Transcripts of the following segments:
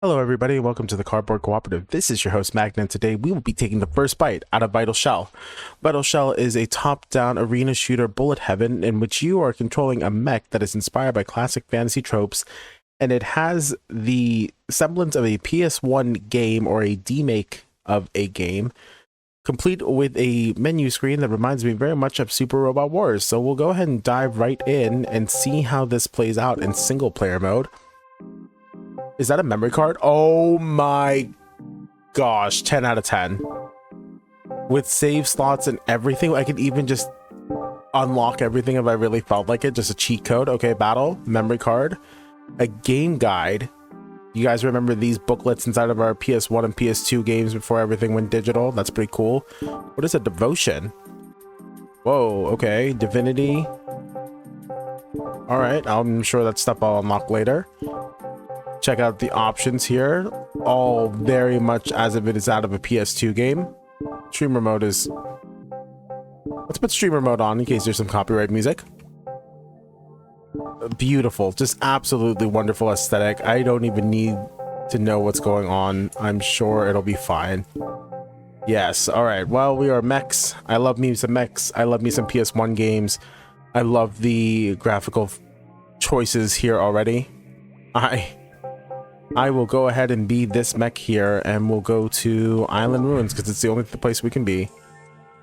Hello everybody and welcome to the Cardboard Cooperative. This is your host Magna, and today we will be taking the first bite out of Vital Shell. Vital Shell is a top-down arena shooter bullet heaven in which you are controlling a mech that is inspired by classic fantasy tropes, and it has the semblance of a PS1 game or a demake of a game, complete with a menu screen that reminds me very much of Super Robot Wars. So we'll go ahead and dive right in and see how this plays out in single player mode. Is that a memory card? Oh my gosh, 10 out of 10. With save slots and everything, I could even just unlock everything if I really felt like it. Just a cheat code. Okay, battle, memory card, a game guide. You guys remember these booklets inside of our PS1 and PS2 games before everything went digital? That's pretty cool. What is a devotion? Whoa, okay, divinity. All right, I'm sure that's stuff I'll unlock later. Check out the options here, all very much as if it is out of a PS2 game. Streamer mode is... Let's put streamer mode on in case there's some copyright music. Beautiful, just absolutely wonderful aesthetic. I don't even need to know what's going on. I'm sure it'll be fine. Yes, all right. Well, we are Mechs. I love me some Mechs. I love me some PS1 games. I love the graphical choices here already. I will go ahead and be this mech here, and we'll go to Island Ruins because it's the only place we can be.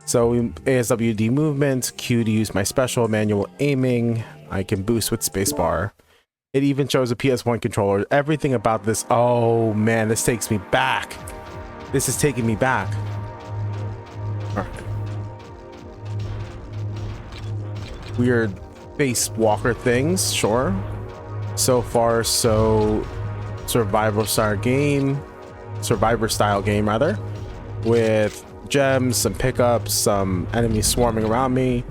So ASWD movement, Q to use my special, manual aiming. I can boost with spacebar. It even shows a PS1 controller. Everything about this, oh man, this takes me back. This is taking me back. All right. Weird face walker things, sure. So far, so survivor style game, with gems, some pickups, some enemies swarming around me.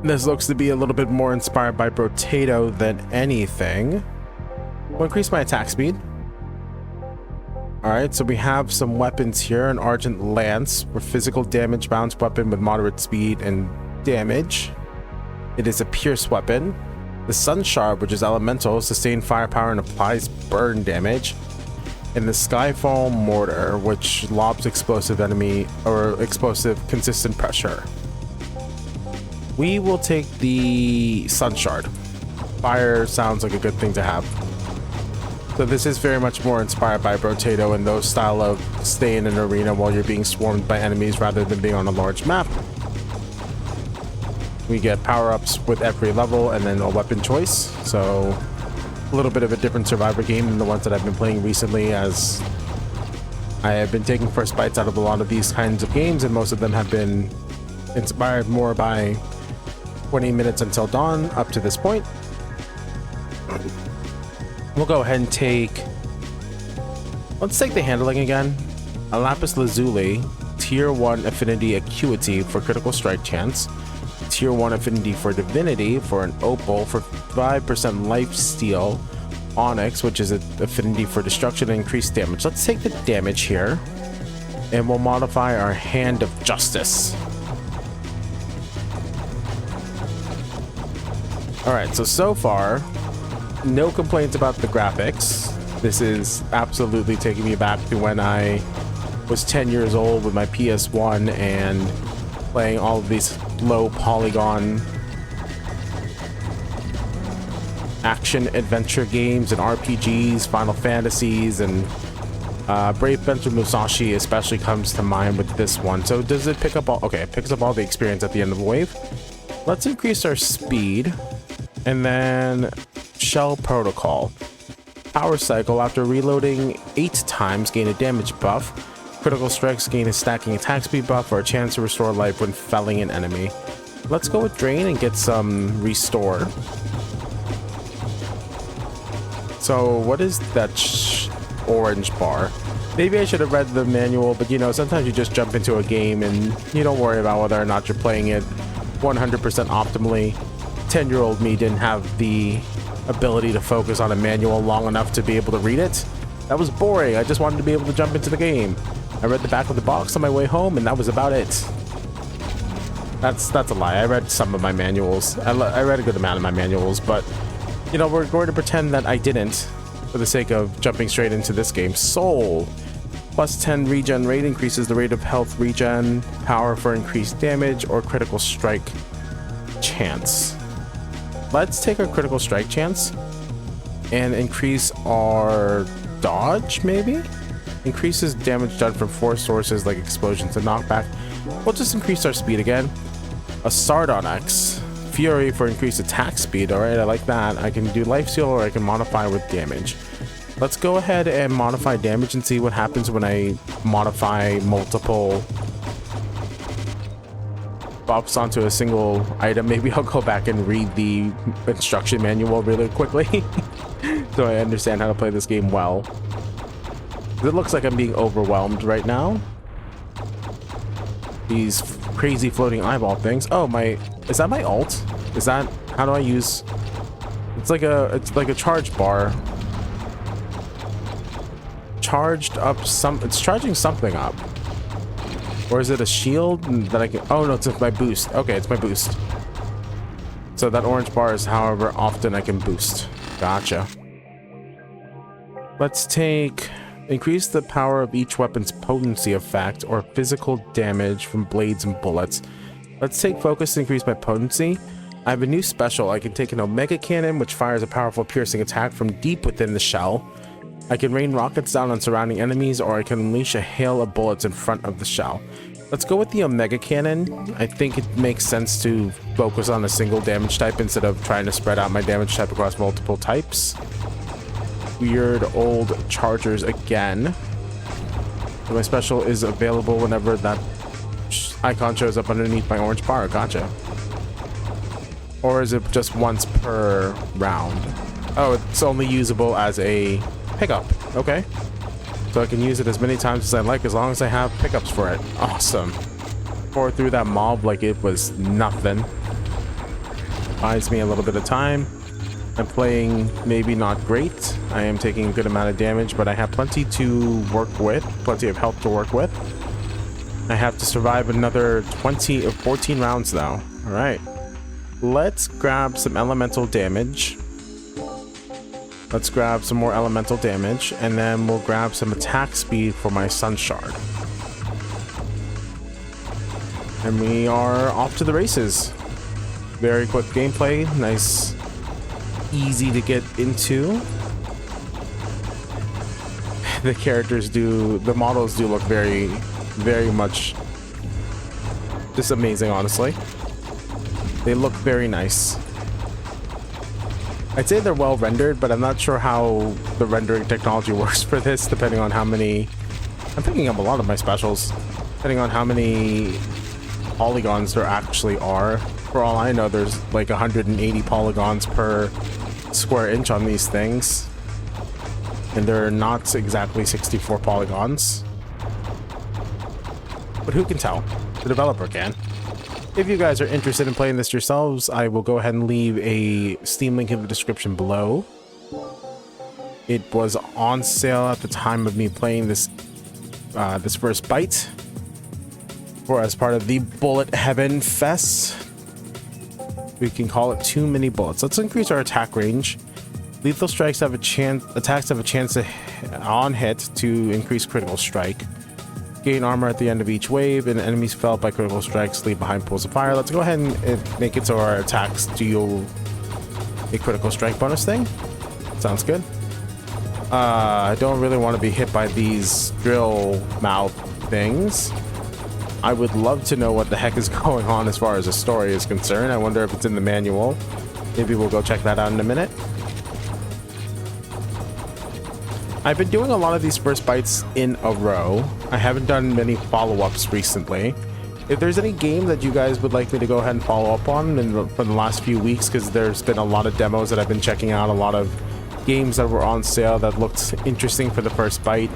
This looks to be a little bit more inspired by Brotato than anything. We'll increase my attack speed. All right, so we have some weapons here: an Argent Lance, a physical damage bounce weapon with moderate speed and damage. It is a pierce weapon. The Sun Shard, which is elemental, sustains firepower and applies burn damage. And the Skyfall Mortar, which lobs explosive enemy or explosive consistent pressure. We will take the Sun Shard. Fire sounds like a good thing to have. So this is very much more inspired by Brotato and those style of stay in an arena while you're being swarmed by enemies rather than being on a large map. We get power-ups with every level and then a weapon choice. So a little bit of a different survivor game than the ones that I've been playing recently, as I have been taking first bites out of a lot of these kinds of games, and most of them have been inspired more by 20 minutes until dawn up to this point. We'll go ahead and let's take the handling again. A Lapis Lazuli, tier 1 affinity acuity for critical strike chance. Tier 1 affinity for divinity for an opal for 5% life steal. Onyx, which is an affinity for destruction and increased damage. Let's take the damage here, and we'll modify our Hand of Justice. Alright, so far, no complaints about the graphics. This is absolutely taking me back to when I was 10 years old with my PS1 and playing all of these low polygon action adventure games and RPGs, Final Fantasies, and Brave Fencer Musashi especially comes to mind with this one. So does it pick up all? Okay, it picks up all the experience at the end of the wave. Let's increase our speed, and then Shell Protocol. Power cycle, after reloading 8 times, gain a damage buff. Critical strikes gain a stacking attack speed buff or a chance to restore life when felling an enemy. Let's go with Drain and get some Restore. So what is that orange bar? Maybe I should have read the manual, but you know, sometimes you just jump into a game and you don't worry about whether or not you're playing it 100% optimally. 10-year-old me didn't have the ability to focus on a manual long enough to be able to read it. That was boring. I just wanted to be able to jump into the game. I read the back of the box on my way home, and that was about it. That's a lie. I read some of my manuals. I read a good amount of my manuals, but you know, we're going to pretend that I didn't. for the sake of jumping straight into this game. Soul. Plus 10 regen rate increases the rate of health regen, power for increased damage, or critical strike chance. Let's take our critical strike chance and increase our dodge, maybe? Increases damage done from 4 sources like explosions and knockback. We'll just increase our speed again. A Sardonyx. Fury for increased attack speed. Alright, I like that. I can do life steal or I can modify with damage. Let's go ahead and modify damage and see what happens when I modify multiple buffs onto a single item. Maybe I'll go back and read the instruction manual really quickly so I understand how to play this game well. It looks like I'm being overwhelmed right now. These crazy floating eyeball things. Oh, is that my ult? Is that, how do I use, it's like a charge bar. Charged up it's charging something up. Or is it a shield that I can, oh no, it's my boost. Okay, it's my boost. So that orange bar is however often I can boost. Gotcha. Let's take, increase the power of each weapon's potency effect or physical damage from blades and bullets. Let's take focus to increase my potency. I have a new special. I can take an Omega Cannon, which fires a powerful piercing attack from deep within the shell. I can rain rockets down on surrounding enemies, or I can unleash a hail of bullets in front of the shell. Let's go with the Omega Cannon. I think it makes sense to focus on a single damage type instead of trying to spread out my damage type across multiple types. Weird old chargers again. So my special is available whenever that icon shows up underneath my orange bar. Gotcha. Or is it just once per round? Oh, it's only usable as a pickup. Okay. So I can use it as many times as I like as long as I have pickups for it. Awesome. Pour through that mob like it was nothing. Buys me a little bit of time. I'm playing maybe not great. I am taking a good amount of damage, but I have plenty to work with, plenty of health to work with. I have to survive another 20 or 14 rounds though. All right. Let's grab some elemental damage. Let's grab some more elemental damage, and then we'll grab some attack speed for my Sun Shard. And we are off to the races. Very quick gameplay, nice, easy to get into. The characters do, the models do look very, very much just amazing, honestly. They look very nice. I'd say they're well rendered, but I'm not sure how the rendering technology works for this, depending on how many, I'm picking up a lot of my specials, depending on how many polygons there actually are. For all I know, there's like 180 polygons per square inch on these things, and they're not exactly 64 polygons. But who can tell? The developer can. If you guys are interested in playing this yourselves, I will go ahead and leave a Steam link in the description below. It was on sale at the time of me playing this this first bite, or as part of the Bullet Heaven Fest. We can call it too many bullets. Let's increase our attack range. Lethal strikes have a chance, attacks have a chance to, on hit to increase critical strike. Gain armor at the end of each wave, and enemies felled by critical strikes leave behind pools of fire. Let's go ahead and make it so our attacks deal a critical strike bonus thing. Sounds good. I don't really want to be hit by these drill mouth things. I would love to know what the heck is going on as far as the story is concerned. I wonder if it's in the manual. Maybe we'll go check that out in a minute. I've been doing a lot of these first bites in a row. I haven't done many follow-ups recently. If there's any game that you guys would like me to go ahead and follow up on for the last few weeks, because there's been a lot of demos that I've been checking out, a lot of games that were on sale that looked interesting for the first bite.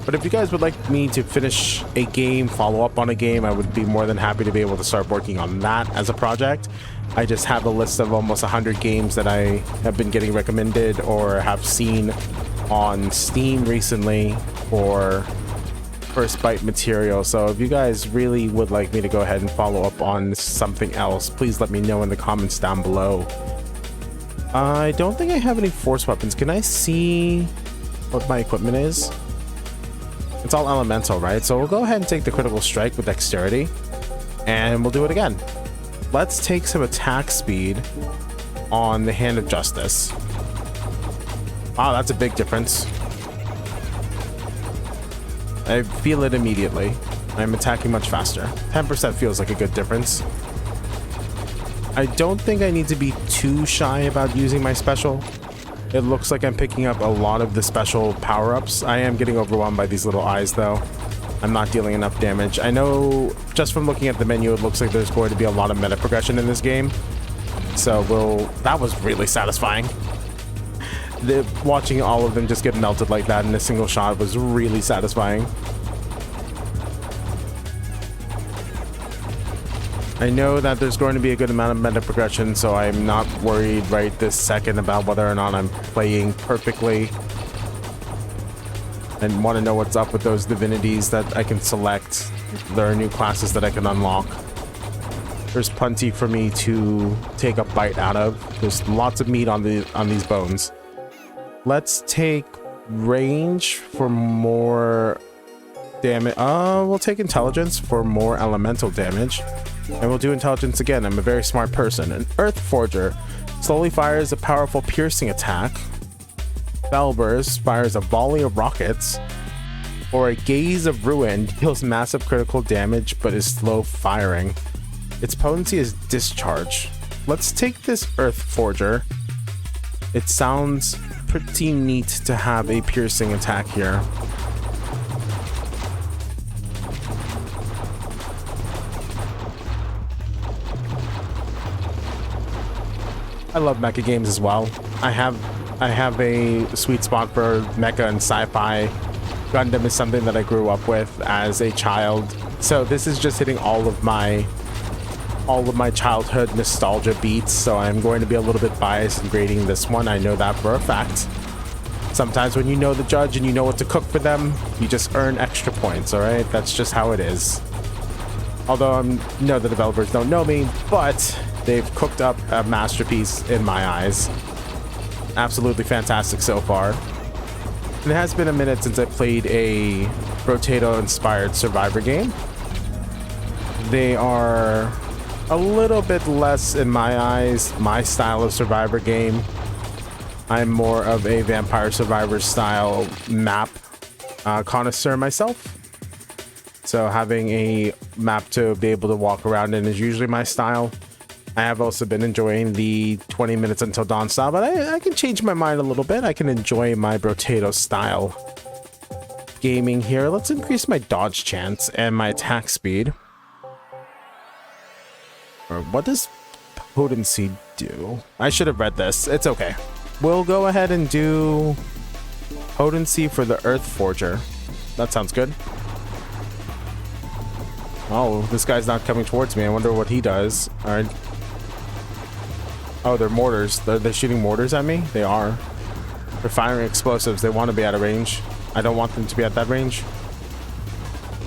But if you guys would like me to finish a game, follow up on a game, I would be more than happy to be able to start working on that as a project. I just have a list of almost 100 games that I have been getting recommended or have seen on Steam recently for first bite material. So if you guys really would like me to go ahead and follow up on something else, please let me know in the comments down below. I don't think I have any force weapons. Can I see what my equipment is? It's all elemental, right? So we'll go ahead and take the critical strike with dexterity, and we'll do it again. Let's take some attack speed on the Hand of Justice. Wow, that's a big difference. I feel it immediately. I'm attacking much faster. 10% feels like a good difference. I don't think I need to be too shy about using my special. It looks like I'm picking up a lot of the special power-ups. I am getting overwhelmed by these little eyes, though. I'm not dealing enough damage. I know just from looking at the menu, it looks like there's going to be a lot of meta progression in this game. So that was really satisfying. Watching all of them just get melted like that in a single shot was really satisfying. I know that there's going to be a good amount of meta progression, so I'm not worried right this second about whether or not I'm playing perfectly. And want to know what's up with those divinities that I can select. There are new classes that I can unlock. There's plenty for me to take a bite out of. There's lots of meat on these bones. Let's take range for more damage. We'll take intelligence for more elemental damage. And we'll do intelligence again. I'm a very smart person. An Earth Forger slowly fires a powerful piercing attack. Bellburst fires a volley of rockets. Or a Gaze of Ruin deals massive critical damage but is slow firing. Its potency is discharge. Let's take this Earth Forger. It sounds pretty neat to have a piercing attack here. I love mecha games as well. I have a sweet spot for mecha and sci-fi. Gundam is something that I grew up with as a child. So this is just hitting all of my childhood nostalgia beats. So I'm going to be a little bit biased in grading this one. I know that for a fact. Sometimes when you know the judge and you know what to cook for them, you just earn extra points, all right? That's just how it is. Although I know the developers don't know me, but they've cooked up a masterpiece in my eyes. Absolutely fantastic so far. It has been a minute since I played a Brotato-inspired Survivor game. They are a little bit less, in my eyes, my style of Survivor game. I'm more of a Vampire Survivor style map connoisseur myself. So having a map to be able to walk around in is usually my style. I have also been enjoying the 20 minutes until dawn style, but I can change my mind a little bit. I can enjoy my Brotato style gaming here. Let's increase my dodge chance and my attack speed. Or what does potency do? I should have read this. It's okay. We'll go ahead and do potency for the Earth Forger. That sounds good. Oh, this guy's not coming towards me. I wonder what he does. All right. Oh, they're mortars. They're shooting mortars at me? They are. They're firing explosives. They want to be out of range. I don't want them to be at that range.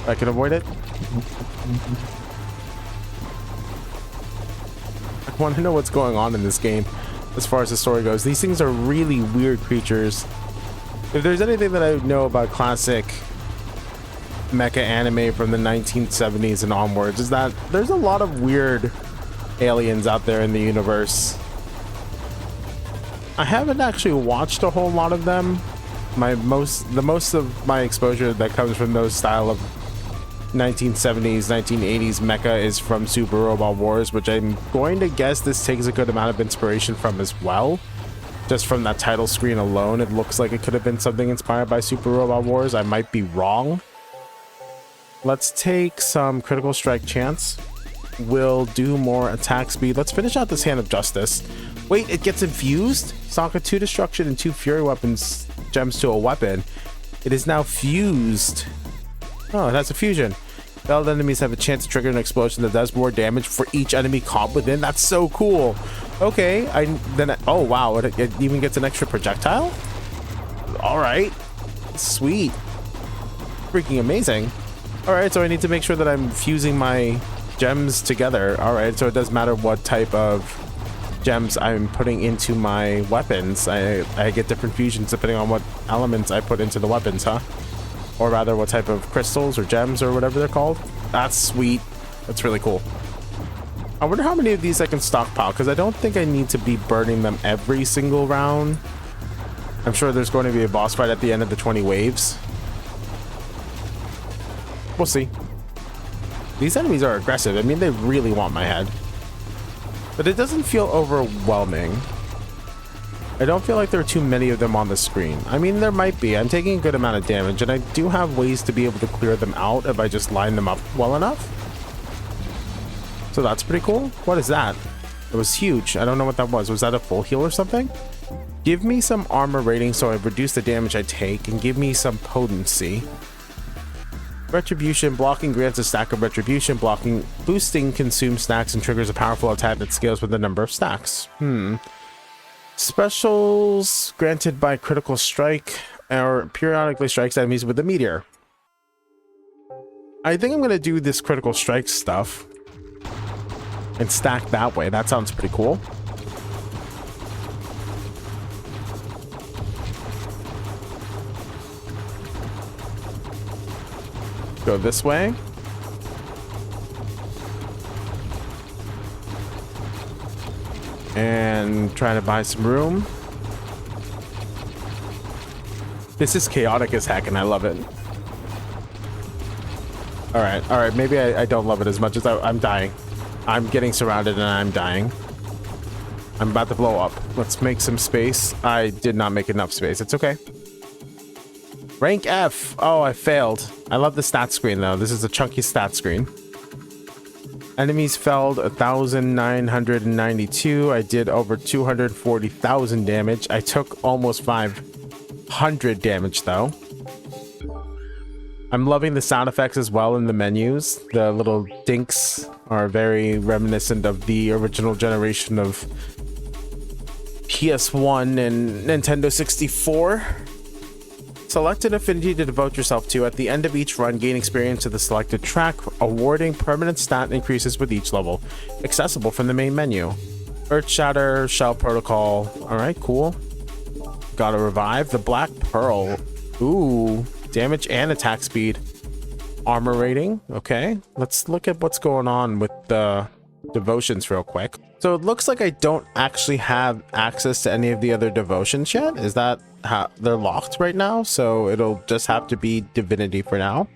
I can avoid it. I want to know what's going on in this game as far as the story goes. These things are really weird creatures. If there's anything that I know about classic mecha anime from the 1970s and onwards, is that there's a lot of weird aliens out there in the universe. I haven't actually watched a whole lot of them. The most of my exposure that comes from those style of 1970s, 1980s mecha is from Super Robot Wars, which I'm going to guess this takes a good amount of inspiration from as well. Just from that title screen alone, it looks like it could have been something inspired by Super Robot Wars. I might be wrong. Let's take some critical strike chance. We'll do more attack speed. Let's finish out this Hand of Justice. Wait, it gets infused? Socka 2 destruction and 2 fury weapons gems to a weapon. It is now fused. Oh, it has a fusion. Battled enemies have a chance to trigger an explosion that does more damage for each enemy caught within. That's so cool. Okay, oh wow, it even gets an extra projectile? All right, sweet. Freaking amazing. All right, so I need to make sure that I'm fusing my gems together. All right, so it doesn't matter what type of gems I'm putting into my weapons. I get different fusions depending on what elements I put into the weapons, huh? Or rather, what type of crystals or gems or whatever they're called. That's sweet. That's really cool. I wonder how many of these I can stockpile, because I don't think I need to be burning them every single round. I'm sure there's going to be a boss fight at the end of the 20 waves. We'll see. These enemies are aggressive. I mean, they really want my head. But it doesn't feel overwhelming. I don't feel like there are too many of them on the screen. I mean, there might be. I'm taking a good amount of damage, and I do have ways to be able to clear them out if I just line them up well enough. So that's pretty cool. What is that? It was huge. I don't know what that was. Was that a full heal or something? Give me some armor rating so I reduce the damage I take, and give me some potency. Retribution. Blocking grants a stack of retribution. Blocking, boosting consumes stacks and triggers a powerful attack that scales with the number of stacks. Specials granted by critical strike or periodically strikes enemies with a meteor. I think I'm going to do this critical strike stuff and stack that way. That sounds pretty cool. Go this way. And try to buy some room. This is chaotic as heck, and I love it. All right. Maybe I don't love it as much as I'm dying. I'm getting surrounded and I'm dying. I'm about to blow up. Let's make some space. I did not make enough space. It's okay. Rank F. Oh, I failed. I love the stat screen, though. This is a chunky stat screen. Enemies felled 1,992. I did over 240,000 damage. I took almost 500 damage, though. I'm loving the sound effects as well in the menus. The little dinks are very reminiscent of the original generation of PS1 and Nintendo 64. Select an affinity to devote yourself to. At the end of each run, gain experience to the selected track, awarding permanent stat increases with each level. Accessible from the main menu. Earth Shatter, Shell Protocol. Alright, cool. Gotta revive. The Black Pearl. Ooh. Damage and attack speed. Armor rating. Okay. Let's look at what's going on with the devotions real quick. So it looks like I don't actually have access to any of the other devotions yet. Is that how they're locked right now? So it'll just have to be divinity for now.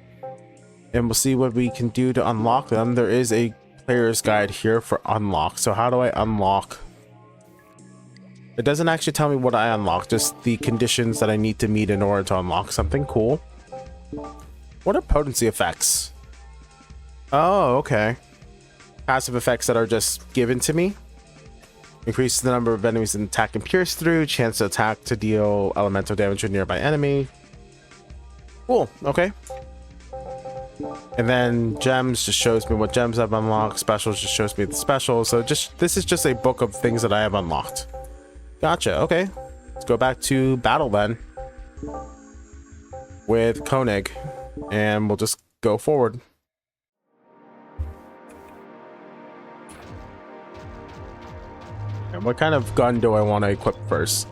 And we'll see what we can do to unlock them. There is a player's guide here for unlock. So how do I unlock? It doesn't actually tell me what I unlock, just the conditions that I need to meet in order to unlock something. Cool. What are potency effects? Oh, okay. Passive effects that are just given to me. Increases the number of enemies an attack can pierce through. Chance to attack to deal elemental damage to a nearby enemy. Cool. Okay. And then gems just shows me what gems I've unlocked. Specials just shows me the specials. So this is just a book of things that I have unlocked. Gotcha. Okay. Let's go back to battle then with Koenig, and we'll just go forward. And what kind of gun do I want to equip first?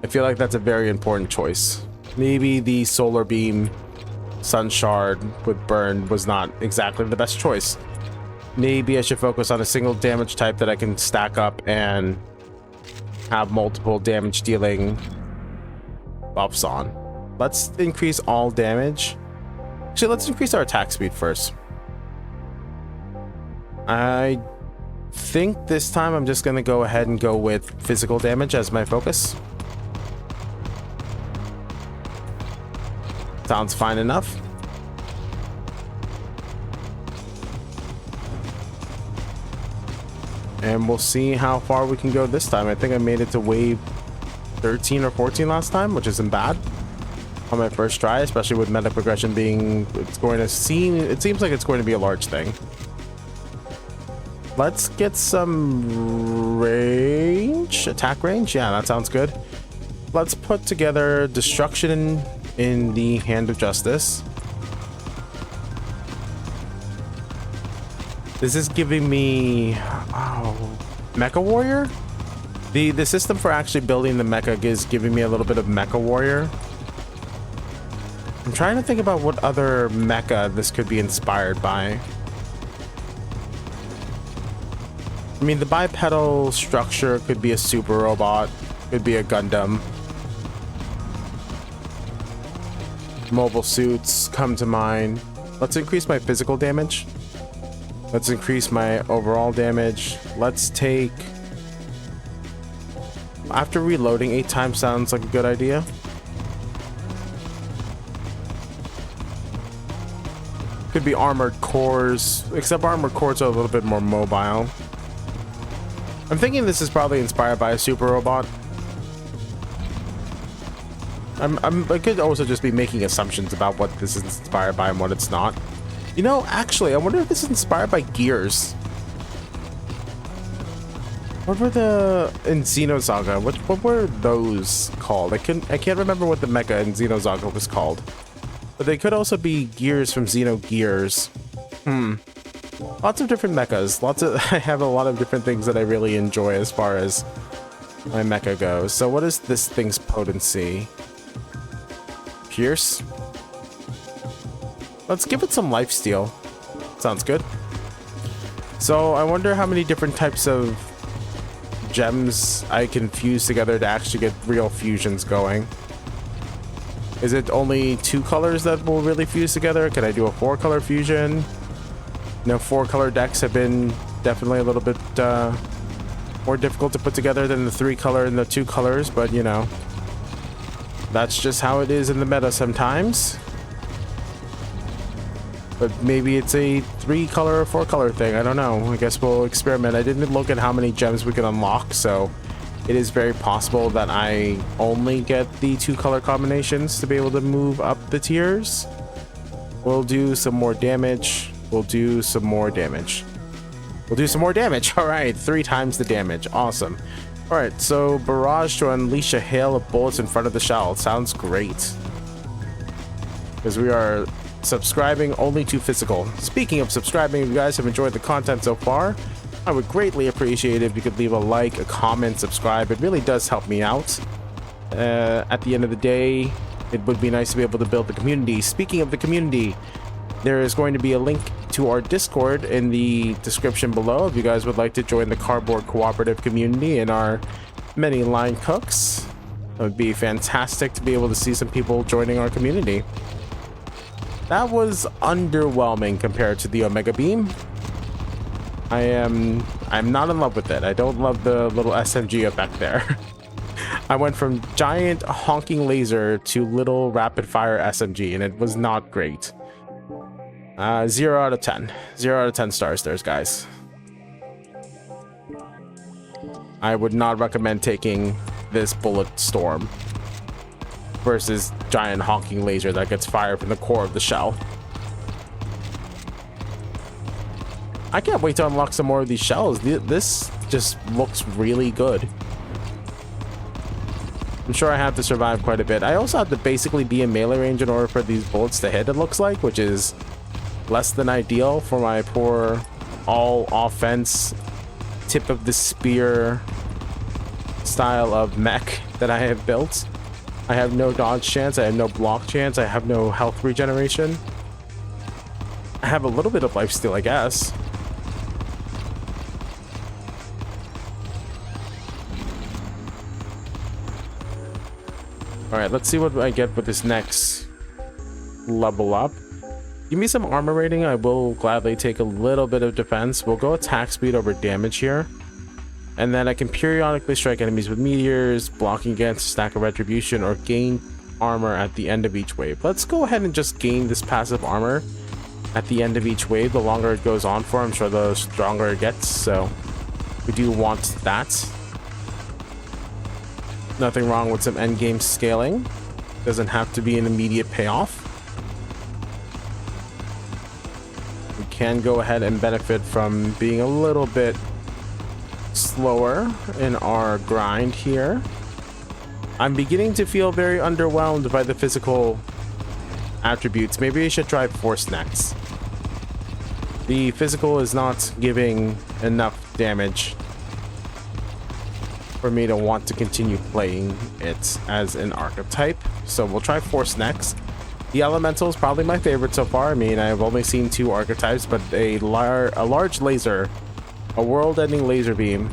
I feel like that's a very important choice. Maybe the solar beam sun shard with burn was not exactly the best choice. Maybe I should focus on a single damage type that I can stack up and have multiple damage dealing buffs on. Let's increase all damage. Actually, let's increase our attack speed first. I think this time I'm just gonna go ahead and go with physical damage as my focus. Sounds fine enough. And we'll see how far we can go this time. I think I made it to wave 13 or 14 last time, which isn't bad on my first try, especially with meta progression being, it seems like it's going to be a large thing. Let's get some range, attack range. Yeah, that sounds good. Let's put together destruction in the Hand of Justice. This is giving me Mecha Warrior. The system for actually building the mecha is giving me a little bit of Mecha Warrior. I'm trying to think about what other mecha this could be inspired by. I mean, the bipedal structure could be a super robot, could be a Gundam. Mobile suits come to mind. Let's increase my physical damage. Let's increase my overall damage. Let's take... After reloading 8 times sounds like a good idea. Could be armored cores, except armored cores are a little bit more mobile. I'm thinking this is probably inspired by a super robot. I could also just be making assumptions about what this is inspired by and what it's not. You know, actually, I wonder if this is inspired by Gears. What were the... in Xenosaga, what were those called? I can't remember what the mecha in Xenosaga was called. But they could also be Gears from Xenogears. Lots of different mechas. I have a lot of different things that I really enjoy as far as my mecha goes. So what is this thing's potency? Pierce? Let's give it some lifesteal. Sounds good. So I wonder how many different types of gems I can fuse together to actually get real fusions going. Is it only 2 colors that will really fuse together? Can I do a 4-color fusion? You know, 4-color decks have been definitely a little bit more difficult to put together than the 3-color and the 2 colors, but you know, that's just how it is in the meta sometimes. But maybe it's a 3-color or 4-color thing. I don't know. I guess we'll experiment. I didn't look at how many gems we can unlock, so it is very possible that I only get the 2-color combinations to be able to move up the tiers. We'll do some more damage. We'll do some more damage. We'll do some more damage. All right, 3 times the damage. Awesome. All right, so barrage to unleash a hail of bullets in front of the shell. Sounds great. Because we are subscribing only to physical. Speaking of subscribing, if you guys have enjoyed the content so far, I would greatly appreciate it if you could leave a like, a comment, subscribe. It really does help me out. At the end of the day, it would be nice to be able to build the community. Speaking of the community, there is going to be a link to our Discord in the description below if you guys would like to join the Cardboard Cooperative community and our many line cooks. It would be fantastic to be able to see some people joining our community. That was underwhelming compared to the Omega Beam. I'm not in love with it. I don't love the little SMG effect there. I went from giant honking laser to little rapid fire SMG, and it was not great. 0 out of 10. 0 out of 10 stars there, guys. I would not recommend taking this bullet storm versus giant honking laser that gets fired from the core of the shell. I can't wait to unlock some more of these shells. This just looks really good. I'm sure I have to survive quite a bit. I also have to basically be in melee range in order for these bullets to hit, it looks like, which is less than ideal for my poor all offense tip of the spear style of mech that I have built. I have no dodge chance, I have no block chance, I have no health regeneration. I have a little bit of lifesteal, I guess. Alright, let's see what I get with this next level up. Give me some armor rating. I will gladly take a little bit of defense. We'll go attack speed over damage here. And then I can periodically strike enemies with meteors, blocking against a stack of retribution, or gain armor at the end of each wave. Let's go ahead and just gain this passive armor at the end of each wave. The longer it goes on for, I'm sure the stronger it gets. So we do want that. Nothing wrong with some endgame scaling. Doesn't have to be an immediate payoff. We can go ahead and benefit from being a little bit slower in our grind here. I'm beginning to feel very underwhelmed by the physical attributes. Maybe I should try Force next. The physical is not giving enough damage for me to want to continue playing it as an archetype. So we'll try Force next. The Elemental is probably my favorite so far. I mean, I've only seen 2 archetypes, but a large laser, a world-ending laser beam,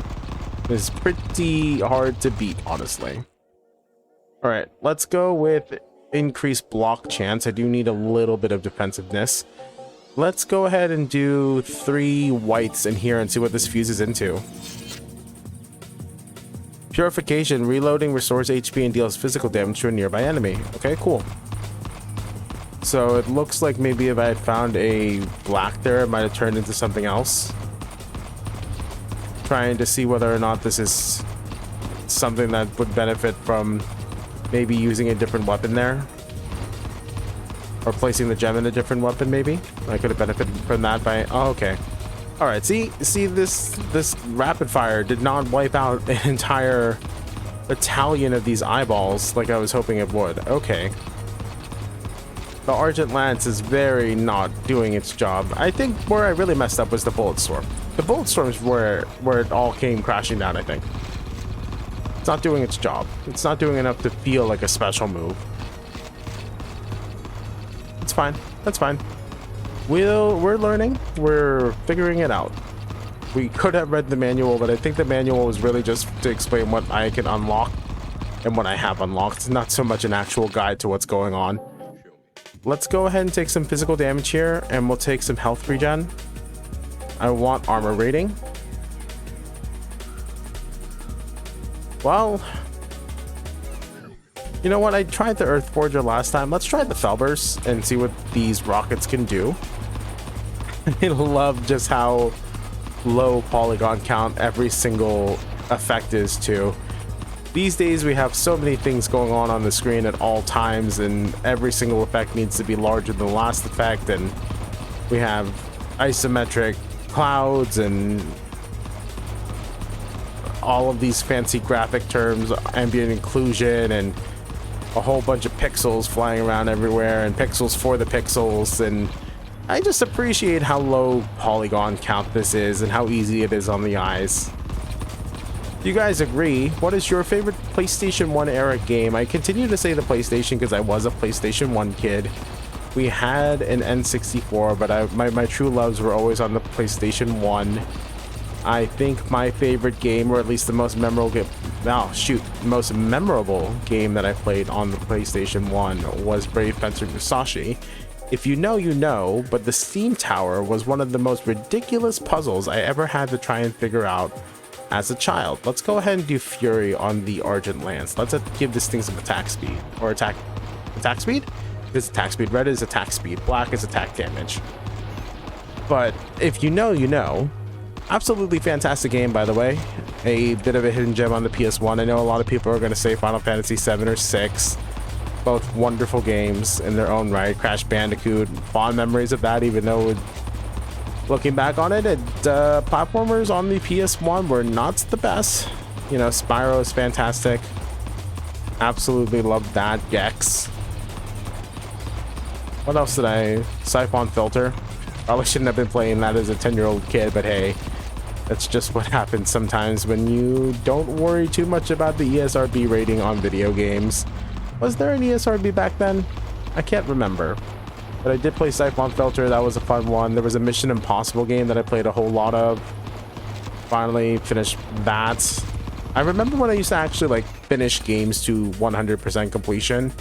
is pretty hard to beat, honestly. All right, let's go with increased block chance. I do need a little bit of defensiveness. Let's go ahead and do 3 whites in here and see what this fuses into. Purification, reloading, restores HP and deals physical damage to a nearby enemy. Okay, cool. So it looks like maybe if I had found a black there, it might have turned into something else. Trying to see whether or not this is something that would benefit from maybe using a different weapon there. Or placing the gem in a different weapon, maybe. I could have benefited from that by... Oh, okay. All right, see this rapid fire did not wipe out an entire battalion of these eyeballs like I was hoping it would. Okay. The Argent Lance is very not doing its job. I think where I really messed up was the Bullet Storm. The Bullet Storm is where it all came crashing down, I think. It's not doing its job. It's not doing enough to feel like a special move. It's fine. That's fine. We're learning. We're figuring it out. We could have read the manual, but I think the manual was really just to explain what I can unlock and what I have unlocked. It's not so much an actual guide to what's going on. Let's go ahead and take some physical damage here, and we'll take some health regen. I want armor rating. Well, you know what? I tried the Earth Forger last time. Let's try the Felbers and see what these rockets can do. I love just how low polygon count every single effect is too. These days we have so many things going on the screen at all times, and every single effect needs to be larger than the last effect, and we have isometric clouds and all of these fancy graphic terms, ambient occlusion, and a whole bunch of pixels flying around everywhere, and pixels for the pixels. And I just appreciate how low polygon count this is and how easy it is on the eyes. Do you guys agree? What is your favorite PlayStation 1 era game? I continue to say the PlayStation because I was a PlayStation 1 kid. We had an N64, but my true loves were always on the PlayStation 1. I think my favorite game, or at least the most memorable most memorable game that I played on the PlayStation 1 was Brave Fencer Musashi. If you know, you know, but the Steam Tower was one of the most ridiculous puzzles I ever had to try and figure out as a child. Let's go ahead and do Fury on the Argent Lance. Let's give this thing some attack speed. Or attack speed? It's attack speed. Red is attack speed. Black is attack damage. But if you know, you know. Absolutely fantastic game, by the way. A bit of a hidden gem on the PS1. I know a lot of people are going to say Final Fantasy 7 or 6. Both wonderful games in their own right. Crash Bandicoot, fond memories of that, even though looking back on it, platformers on the PS1 were not the best. You know, Spyro is fantastic. Absolutely loved that. Gex. What else did I... Siphon Filter. Probably shouldn't have been playing that as a 10-year-old kid, but hey, that's just what happens sometimes when you don't worry too much about the ESRB rating on video games. Was there an ESRB back then? I can't remember. But I did play Siphon Filter. That was a fun one. There was a Mission Impossible game that I played a whole lot of. Finally finished that. I remember when I used to actually like finish games to 100% completion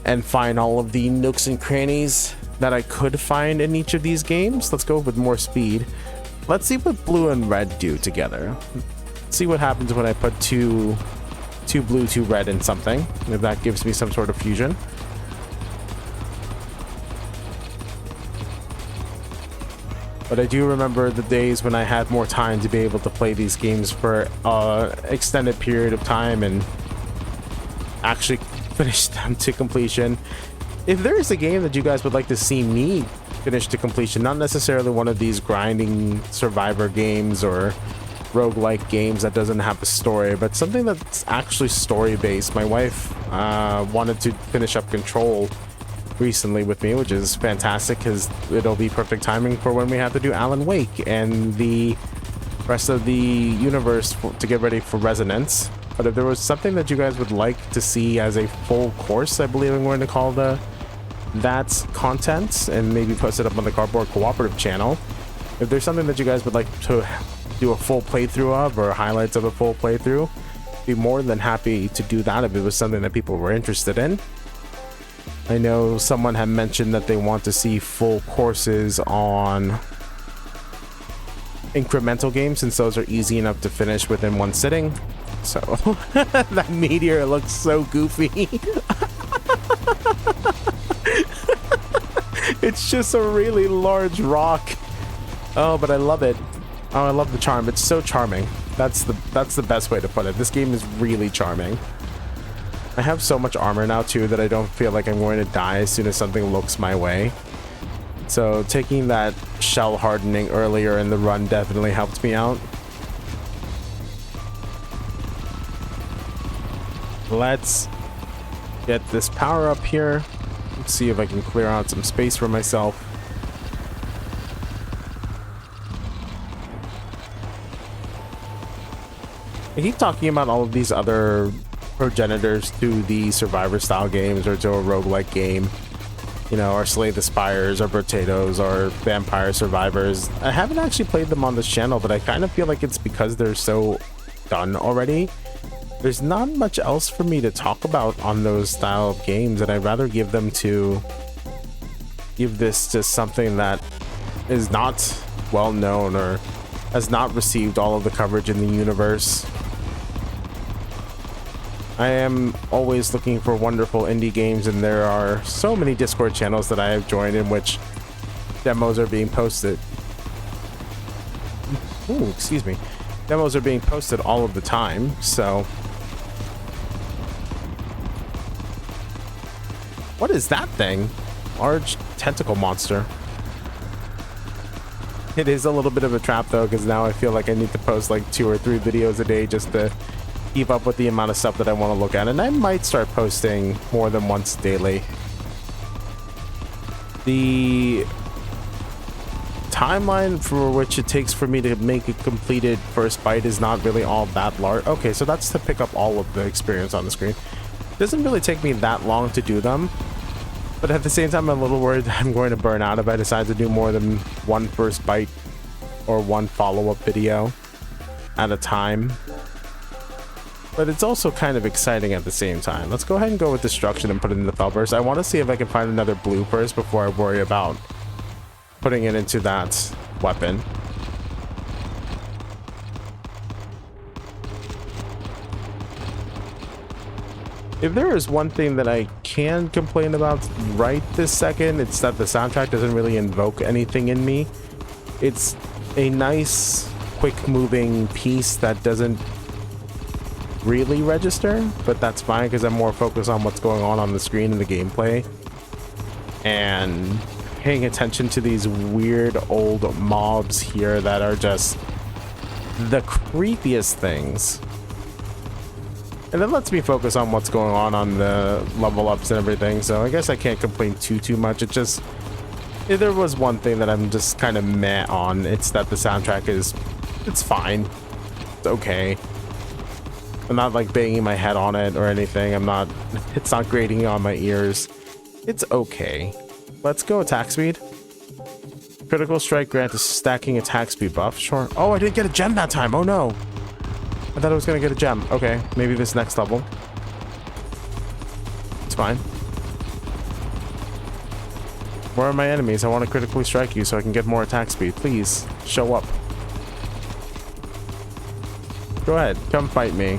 and find all of the nooks and crannies that I could find in each of these games. Let's go with more speed. Let's see what blue and red do together. Let's see what happens when I put two blue, 2 red in something. If that gives me some sort of fusion. But I do remember the days when I had more time to be able to play these games for an extended period of time and actually finish them to completion. If there is a game that you guys would like to see me finish to completion, not necessarily one of these grinding survivor games or roguelike games that doesn't have a story, but something that's actually story based. My wife wanted to finish up Control recently with me, which is fantastic because it'll be perfect timing for when we have to do Alan Wake and the rest of the universe to get ready for Resonance. But if there was something that you guys would like to see as a full course, I believe I'm going to call that content, and maybe post it up on the Cardboard Cooperative channel. If there's something that you guys would like to do a full playthrough of, or highlights of a full playthrough, be more than happy to do that if it was something that people were interested in. I know someone had mentioned that they want to see full courses on incremental games, since those are easy enough to finish within one sitting. So that meteor looks so goofy. It's just a really large rock. Oh, but I love it. Oh, I love the charm. It's so charming. That's the best way to put it. This game is really charming. I have so much armor now too that I don't feel like I'm going to die as soon as something looks my way. So taking that shell hardening earlier in the run definitely helped me out. Let's get this power up here. Let's see if I can clear out some space for myself. I keep talking about all of these other progenitors to the survivor style games, or to a roguelike game, you know, or Slay the Spires, or Brotatos, or Vampire Survivors. I haven't actually played them on this channel, but I kind of feel like it's because they're so done already. There's not much else for me to talk about on those style of games, and I'd rather give this to something that is not well known or has not received all of the coverage in the universe. I am always looking for wonderful indie games, and there are so many Discord channels that I have joined in which demos are being posted. Ooh, excuse me. Demos are being posted all of the time, so... What is that thing? Large tentacle monster. It is a little bit of a trap though, because now I feel like I need to post like 2 or 3 videos a day just to keep up with the amount of stuff that I want to look at, and I might start posting more than once daily. The timeline for which it takes for me to make a completed first bite is not really all that large. Okay, so that's to pick up all of the experience on the screen. It doesn't really take me that long to do them, but at the same time I'm a little worried that I'm going to burn out if I decide to do more than one first bite or one follow-up video at a time. But it's also kind of exciting at the same time. Let's go ahead and go with destruction and put it in the Felburst. I want to see if I can find another blue first before I worry about putting it into that weapon. If there is one thing that I can complain about right this second, it's that the soundtrack doesn't really invoke anything in me. It's a nice, quick-moving piece that doesn't really register, but that's fine because I'm more focused on what's going on the screen and the gameplay, and paying attention to these weird old mobs here that are just the creepiest things. And it lets me focus on what's going on the level ups and everything, so I guess I can't complain too much. It just, if there was one thing that I'm just kind of meh on, it's that the soundtrack it's fine. It's okay. I'm not like banging my head on it or anything. It's not grating on my ears. It's okay. Let's go attack speed. Critical strike grant a stacking attack speed buff. Sure. Oh, I didn't get a gem that time. Oh no. I thought I was gonna get a gem. Okay, maybe this next level. It's fine. Where are my enemies? I want to critically strike you so I can get more attack speed. Please, show up. Go ahead, come fight me.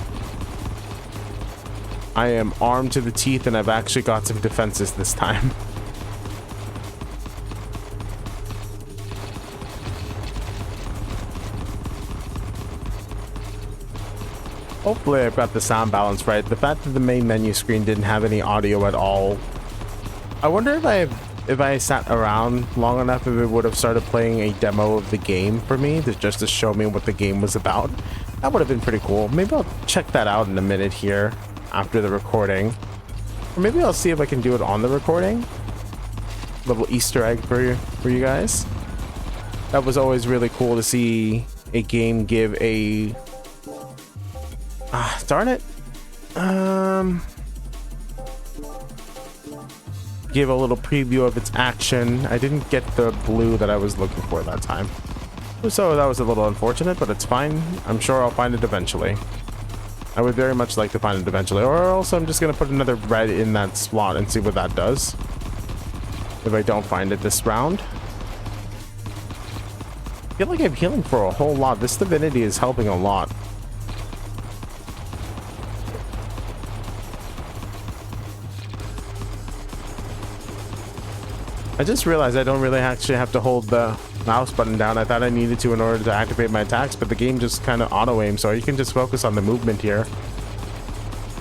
I am armed to the teeth and I've actually got some defenses this time. Hopefully I've got the sound balance right. The fact that the main menu screen didn't have any audio at all. I wonder if I sat around long enough, if it would have started playing a demo of the game for me, just to show me what the game was about. That would have been pretty cool. Maybe I'll check that out in a minute here after the recording. Or maybe I'll see if I can do it on the recording. Little Easter egg for you guys. That was always really cool to see a game give a darn it, give a little preview of its action. I didn't get the blue that I was looking for that time, so that was a little unfortunate, but it's fine. I'm sure I'll find it eventually. I would very much like to find it eventually, or else I'm just gonna put another red in that slot and see what that does if I don't find it this round. I feel like I'm healing for a whole lot. This divinity is helping a lot. I just realized I don't really actually have to hold the mouse button down. I thought I needed to in order to activate my attacks, but the game just kind of auto aim, so you can just focus on the movement here.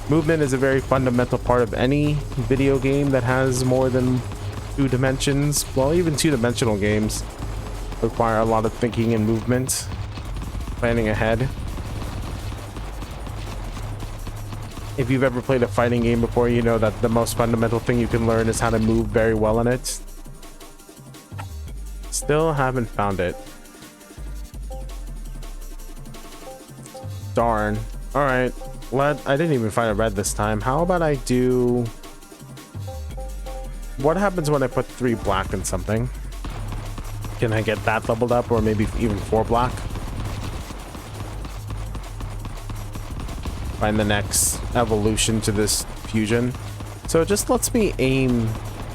Movement is a very fundamental part of any video game that has more than 2 dimensions. Well, even 2-dimensional games require a lot of thinking and movement, planning ahead. If you've ever played a fighting game before, you know that the most fundamental thing you can learn is how to move very well in it. Still haven't found it. Darn. All right, I didn't even find a red this time. How about I do... What happens when I put 3 black in something? Can I get that leveled up, or maybe even 4 black? Find the next evolution to this fusion. So it just lets me aim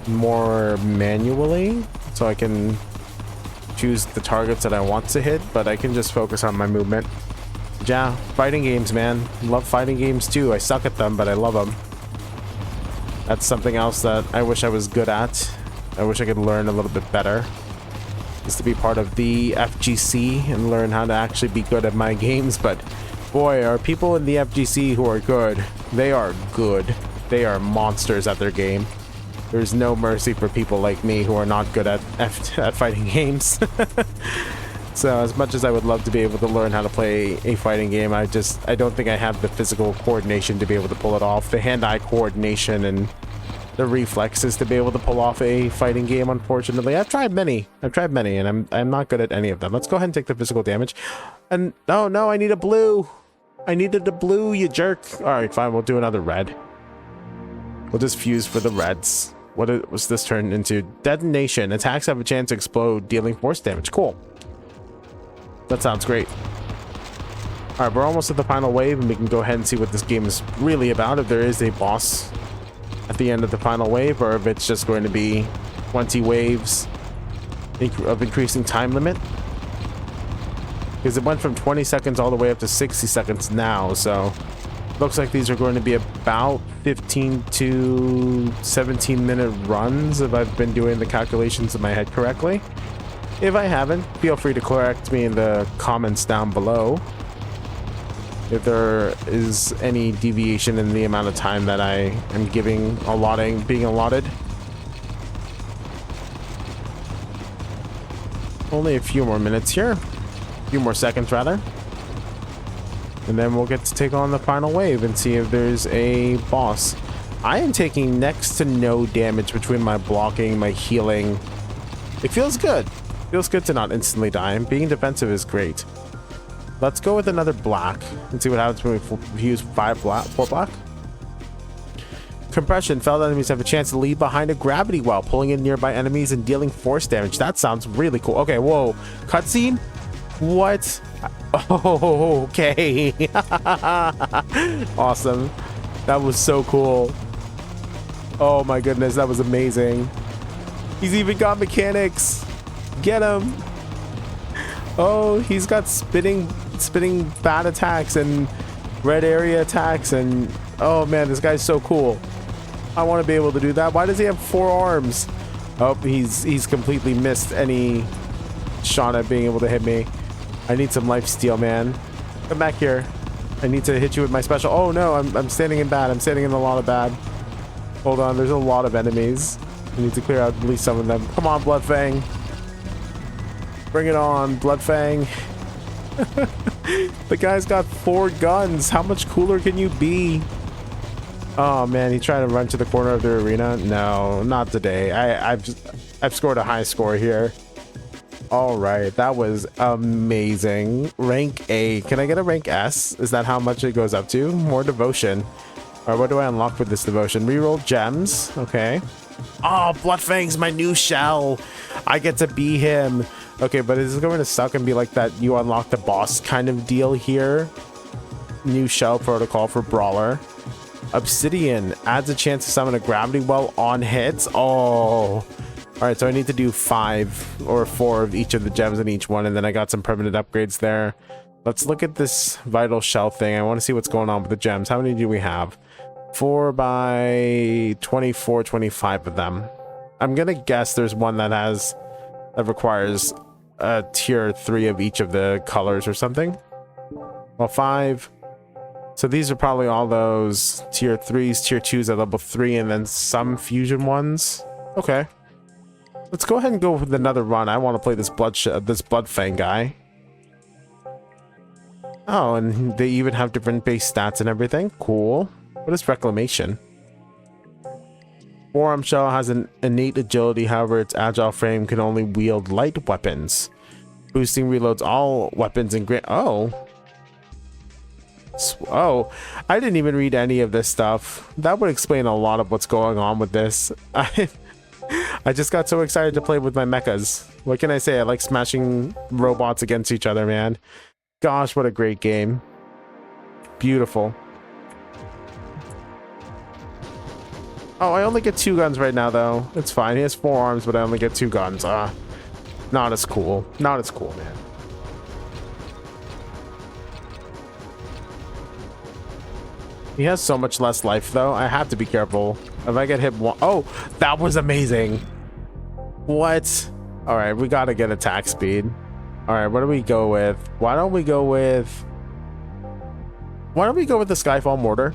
more manually, so I can choose the targets that I want to hit, but I can just focus on my movement. Yeah, fighting games, man. Love fighting games too. I suck at them, but I love them. That's something else that I wish I was good at. I wish I could learn a little bit better. Is to be part of the FGC and learn how to actually be good at my games, but boy, are people in the FGC who are good. They are good. They are monsters at their game. There's no mercy for people like me who are not good at fighting games. So as much as I would love to be able to learn how to play a fighting game, I don't think I have the physical coordination to be able to pull it off. The hand-eye coordination and the reflexes to be able to pull off a fighting game, unfortunately. I've tried many, and I'm not good at any of them. Let's go ahead and take the physical damage. And oh no, I need a blue. I needed a blue, you jerk. All right, fine, we'll do another red. We'll just fuse for the reds. What was this turned into? Detonation. Attacks have a chance to explode, dealing force damage. Cool. That sounds great. All right, we're almost at the final wave, and we can go ahead and see what this game is really about. If there is a boss at the end of the final wave, or if it's just going to be 20 waves of increasing time limit. Because it went from 20 seconds all the way up to 60 seconds now, so looks like these are going to be about 15 to 17 minute runs if I've been doing the calculations in my head correctly. If I haven't, feel free to correct me in the comments down below if there is any deviation in the amount of time that I am being allotted. Only a few more minutes here. A few more seconds rather. And then we'll get to take on the final wave and see if there's a boss. I am taking next to no damage between my blocking, my healing. It feels good. Feels good to not instantly die. Being defensive is great. Let's go with another black and see what happens when we use 4 black. Compression. Felled enemies have a chance to leave behind a gravity well, pulling in nearby enemies and dealing force damage. That sounds really cool. Okay, whoa. Cutscene? What? Oh, okay. Awesome. That was so cool. Oh my goodness, that was amazing. He's even got mechanics. Get him. Oh, he's got spinning bat attacks and red area attacks, and oh man, this guy's so cool. I want to be able to do that. Why does he have 4 arms? Oh, he's completely missed any shot at being able to hit me. I need some life steal, man. Come back here. I need to hit you with my special. Oh no, I'm standing in bad. I'm standing in a lot of bad. Hold on, there's a lot of enemies. I need to clear out at least some of them. Come on, Bloodfang. Bring it on, Bloodfang. The guy's got 4 guns. How much cooler can you be? Oh man, he's trying to run to the corner of the arena. No, not today. I've scored a high score here. All right, that was amazing. Rank A. Can I get a rank S? Is that how much it goes up to? More devotion. All right, what do I unlock with this devotion? Reroll gems. Okay. Oh, Bloodfang's my new shell. I get to be him. Okay, but is it going to suck and be like that you unlock the boss kind of deal here? New shell protocol for Brawler. Obsidian adds a chance to summon a gravity well on hits. Oh. All right, so I need to do 5 or 4 of each of the gems in each one, and then I got some permanent upgrades there. Let's look at this vital shell thing. I want to see what's going on with the gems. How many do we have? 4 by 24, 25 of them. I'm gonna guess there's one that requires a tier 3 of each of the colors or something. Well, 5. So these are probably all those tier 3s, tier 2s at level 3, and then some fusion ones. Okay. Let's go ahead and go with another run. I want to play this Bloodfang guy. Oh, and they even have different base stats and everything. Cool. What is Reclamation? Forearm Shell has an innate agility, however, its agile frame can only wield light weapons. Boosting reloads all weapons and Oh. Oh, I didn't even read any of this stuff. That would explain a lot of what's going on with this. I just got so excited to play with my mechas. What can I say? I like smashing robots against each other, man. Gosh, what a great game. Beautiful. Oh, I only get 2 guns right now, though. It's fine. He has 4 arms, but I only get 2 guns. Not as cool. Not as cool, man. He has so much less life, though. I have to be careful. If I get hit one... Oh, that was amazing. What? All right, we got to get attack speed. All right, what do we go with? Why don't we go with the Skyfall Mortar?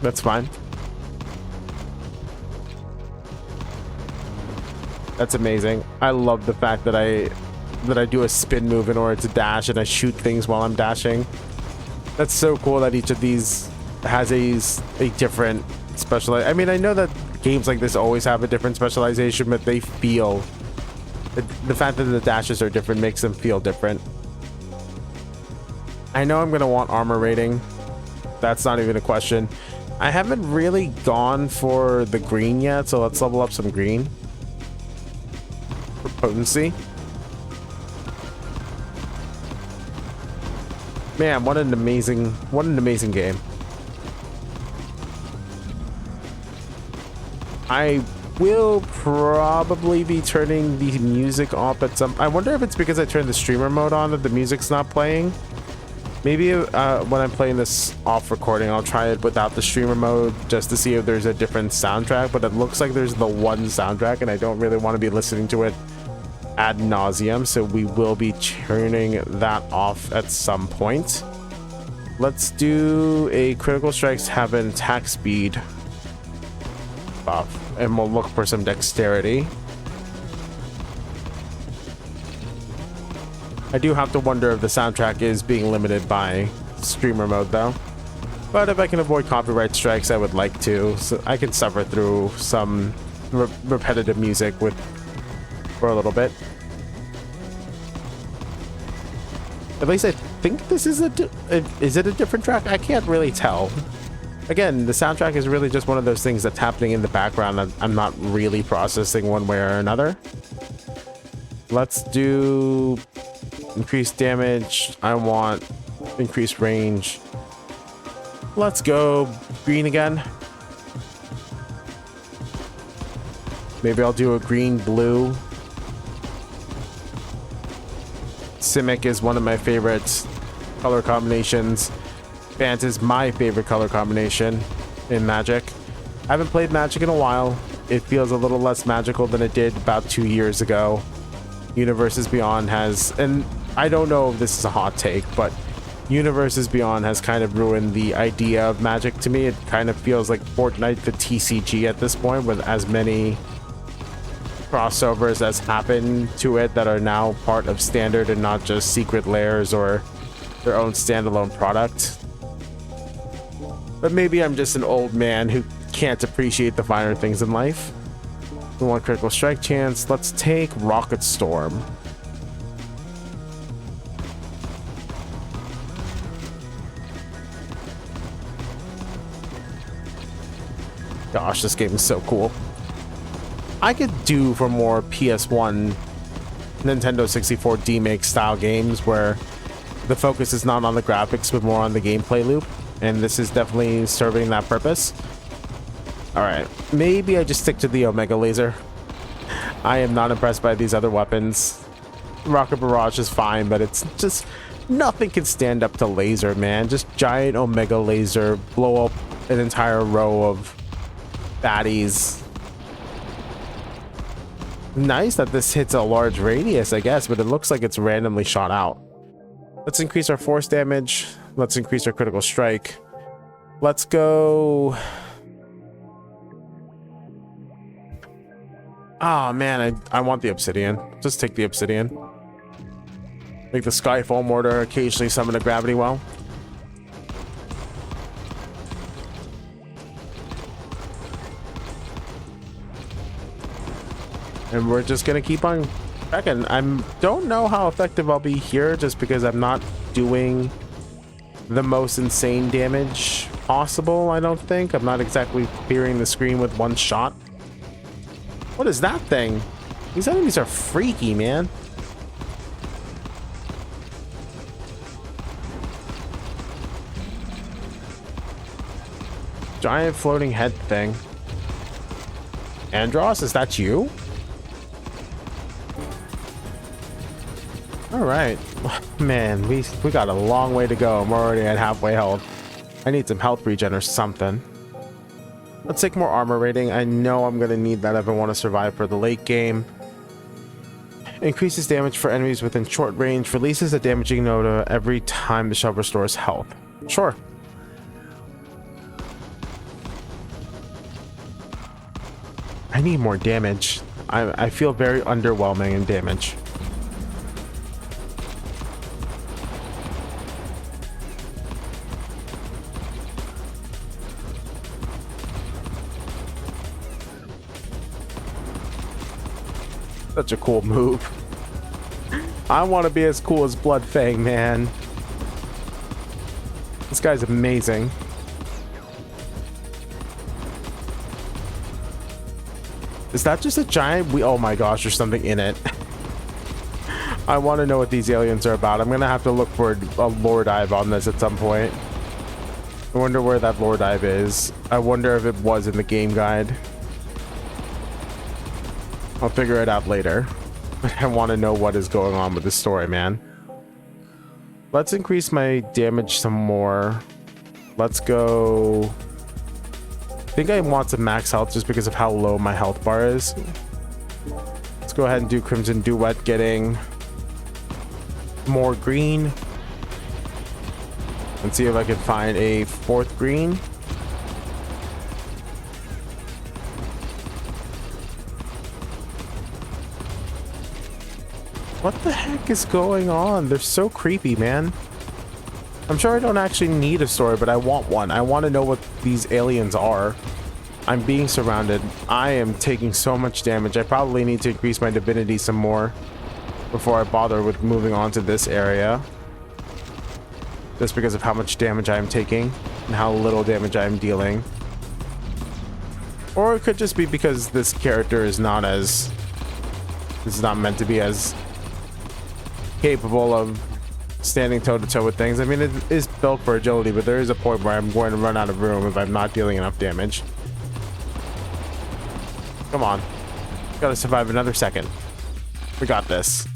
That's fine. That's amazing. I love the fact that I do a spin move in order to dash, and I shoot things while I'm dashing. That's so cool that each of these has a different specialization. I mean, I know that games like this always have a different specialization, but they feel... The fact that the dashes are different makes them feel different. I know I'm going to want armor rating. That's not even a question. I haven't really gone for the green yet, so let's level up some green. For potency. Man, what an amazing game. I will probably be turning the music off at some... I wonder if it's because I turned the streamer mode on that the music's not playing. Maybe when I'm playing this off recording, I'll try it without the streamer mode just to see if there's a different soundtrack, but it looks like there's the one soundtrack and I don't really want to be listening to it ad nauseum, so we will be turning that off at some point. Let's do a critical strikes have an attack speed buff, and we'll look for some dexterity. I do have to wonder if the soundtrack is being limited by streamer mode though, but if I can avoid copyright strikes, I would like to, so I can suffer through some repetitive music for a little bit. At least I think this is is it a different track? I can't really tell. Again, the soundtrack is really just one of those things that's happening in the background that I'm not really processing one way or another. Let's do increased damage. I want increased range. Let's go green again. Maybe I'll do a green blue. Simic is one of my favorite color combinations. Bant is my favorite color combination in Magic. I haven't played Magic in a while. It feels a little less magical than it did about 2 years ago. Universes Beyond has, and I don't know if this is a hot take, but Universes Beyond has kind of ruined the idea of Magic to me. It kind of feels like Fortnite the TCG at this point, with as many crossovers as happen to it that are now part of standard and not just secret layers or their own standalone product. But maybe I'm just an old man who can't appreciate the finer things in life. We want critical strike chance. Let's take Rocket Storm. Gosh, this game is so cool. I could do for more PS1, Nintendo 64 demake style games where the focus is not on the graphics but more on the gameplay loop, and this is definitely serving that purpose. All right, maybe I just stick to the Omega Laser. I am not impressed by these other weapons. Rocket Barrage is fine, but it's just nothing can stand up to Laser, man. Just giant Omega Laser, blow up an entire row of baddies. Nice that this hits a large radius, I guess, but it looks like it's randomly shot out. Let's increase our force damage. Let's increase our critical strike. Let's go. Oh man, I want the obsidian. Just take the obsidian. Make the Skyfall mortar occasionally summon a gravity well. And we're just gonna keep on checking. I don't know how effective I'll be here just because I'm not doing the most insane damage possible. I don't think I'm not exactly clearing the screen with one shot. What is that thing? These enemies are freaky, man. Giant floating head thing. Andros, is that you? All right, man, we got a long way to go. I'm already at halfway health. I need some health regen or something. Let's take more armor rating. I know I'm gonna need that if I want to survive for the late game. Increases damage for enemies within short range. Releases a damaging node every time the shell restores health. Sure. I need more damage. I feel very underwhelming in damage. Such a cool move. I want to be as cool as Bloodfang, man. This guy's amazing. Is that just a giant oh my gosh, there's something in it. I want to know what these aliens are about. I'm gonna have to look for a lore dive on this at some point. I wonder where that lore dive is. I wonder if it was in the game guide. I'll figure it out later. I want to know what is going on with this story, man. Let's increase my damage some more. Let's go. I think I want some max health just because of how low my health bar is. Let's go ahead and do Crimson Duet, getting more green. And see if I can find a fourth green. What the heck is going on? They're so creepy, man. I'm sure I don't actually need a story, but I want one. I want to know what these aliens are. I'm being surrounded. I am taking so much damage. I probably need to increase my divinity some more before I bother with moving on to this area. Just because of how much damage I am taking and how little damage I am dealing. Or it could just be because this character is not as... This is not meant to be as capable of standing toe-to-toe with things. I mean, it is built for agility, but there is a point where I'm going to run out of room if I'm not dealing enough damage. Come on. Gotta survive another second. We got this.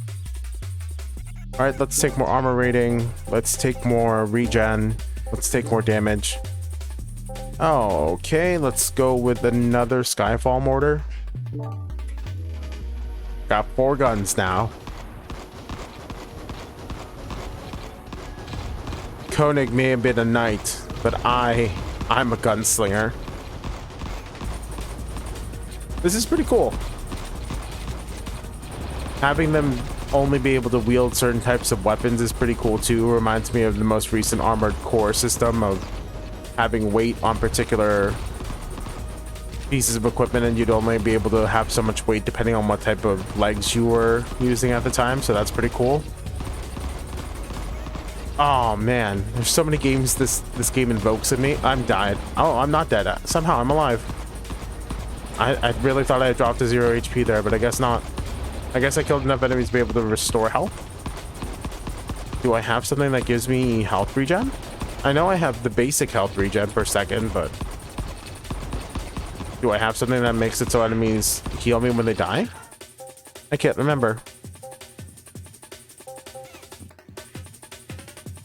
Alright, let's take more armor rating. Let's take more regen. Let's take more damage. Oh, okay. Let's go with another Skyfall mortar. Got 4 guns now. Koenig may have been a knight, but I'm a gunslinger. This is pretty cool. Having them only be able to wield certain types of weapons is pretty cool too. Reminds me of the most recent Armored Core system of having weight on particular pieces of equipment, and you'd only be able to have so much weight depending on what type of legs you were using at the time, so that's pretty cool. Oh man, there's so many games this game invokes in me. I'm died. Oh, I'm not dead. Somehow I'm alive. I really thought I dropped to 0 HP there, but I guess not. I guess I killed enough enemies to be able to restore health. Do I have something that gives me health regen? I know I have the basic health regen per second, but do I have something that makes it so enemies heal me when they die? I can't remember.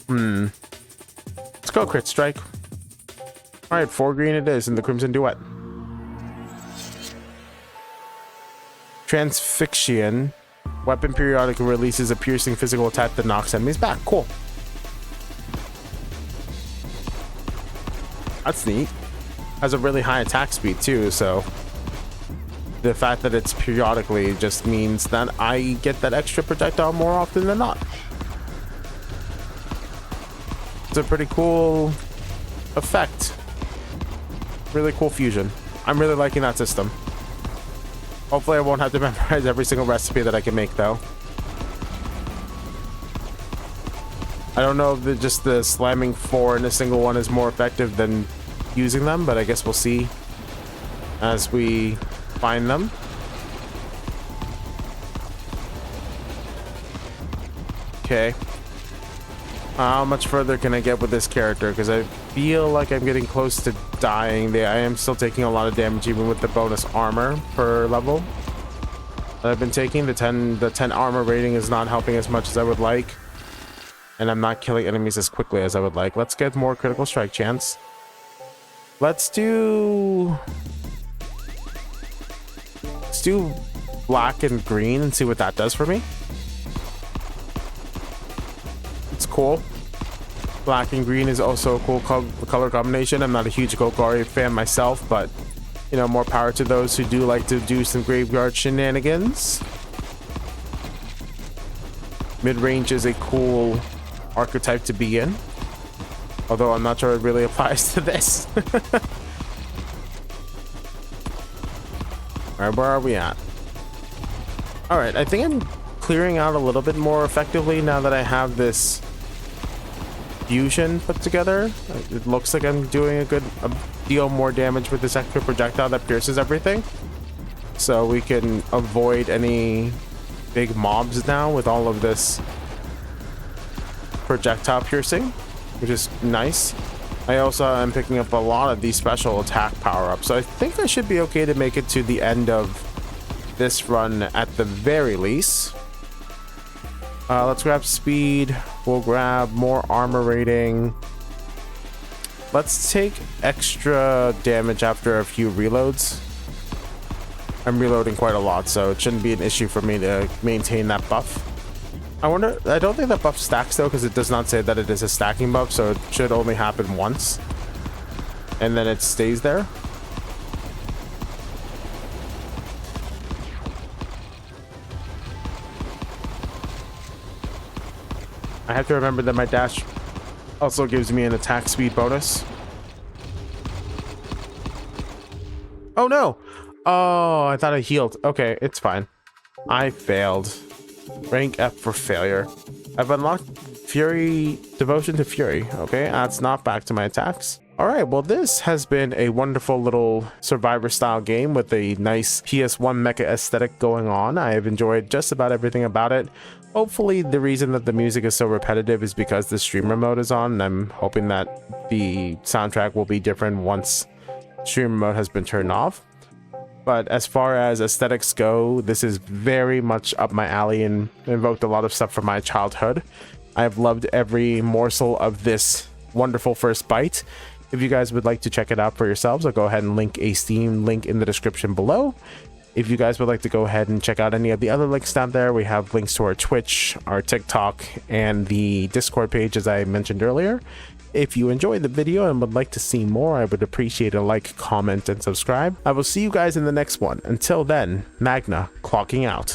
Let's go crit strike. All right, 4 green it is in the Crimson Duet. Transfixion. Weapon periodically releases a piercing physical attack that knocks enemies back. Cool. That's neat. Has a really high attack speed too, so the fact that it's periodically just means that I get that extra projectile more often than not. It's a pretty cool effect. Really cool fusion. I'm really liking that system. Hopefully I won't have to memorize every single recipe that I can make though. I don't know if just the slamming 4 in a single one is more effective than using them, but I guess we'll see as we find them. Okay. How much further can I get with this character? Because I feel like I'm getting close to dying. I am still taking a lot of damage even with the bonus armor per level that I've been taking. The 10 armor rating is not helping as much as I would like. And I'm not killing enemies as quickly as I would like. Let's get more critical strike chance. Let's do black and green and see what that does for me. It's cool. Black and green is also a cool color combination. I'm not a huge Golgari fan myself, but you know, more power to those who do like to do some graveyard shenanigans. Mid-range is a cool archetype to be in, although I'm not sure it really applies to this. All right, where are we at? All right, I think I'm clearing out a little bit more effectively now that I have this fusion put together. It looks like I'm doing a deal more damage with this extra projectile that pierces everything, so we can avoid any big mobs now with all of this projectile piercing, which is nice. I also am picking up a lot of these special attack power-ups, so I think I should be okay to make it to the end of this run at the very least. Let's grab speed. We'll grab more armor rating. Let's take extra damage after a few reloads. I'm reloading quite a lot, so it shouldn't be an issue for me to maintain that buff. I don't think that buff stacks though, because it does not say that it is a stacking buff, so it should only happen once and then it stays there. I have to remember that my dash also gives me an attack speed bonus. Oh no! Oh, I thought I healed. Okay, it's fine. I failed. Rank F for failure. I've unlocked Fury, Devotion to Fury. Okay, that's not back to my attacks. All right, well, this has been a wonderful little survivor style game with a nice PS1 mecha aesthetic going on. I have enjoyed just about everything about it. Hopefully the reason that the music is so repetitive is because the streamer mode is on, and I'm hoping that the soundtrack will be different once streamer mode has been turned off. But as far as aesthetics go, this is very much up my alley and invoked a lot of stuff from my childhood. I have loved every morsel of this wonderful first bite. If you guys would like to check it out for yourselves, I'll go ahead and link a Steam link in the description below. If you guys would like to go ahead and check out any of the other links down there, we have links to our Twitch, our TikTok, and the Discord page, as I mentioned earlier. If you enjoyed the video and would like to see more, I would appreciate a like, comment, and subscribe. I will see you guys in the next one. Until then, Magna clocking out.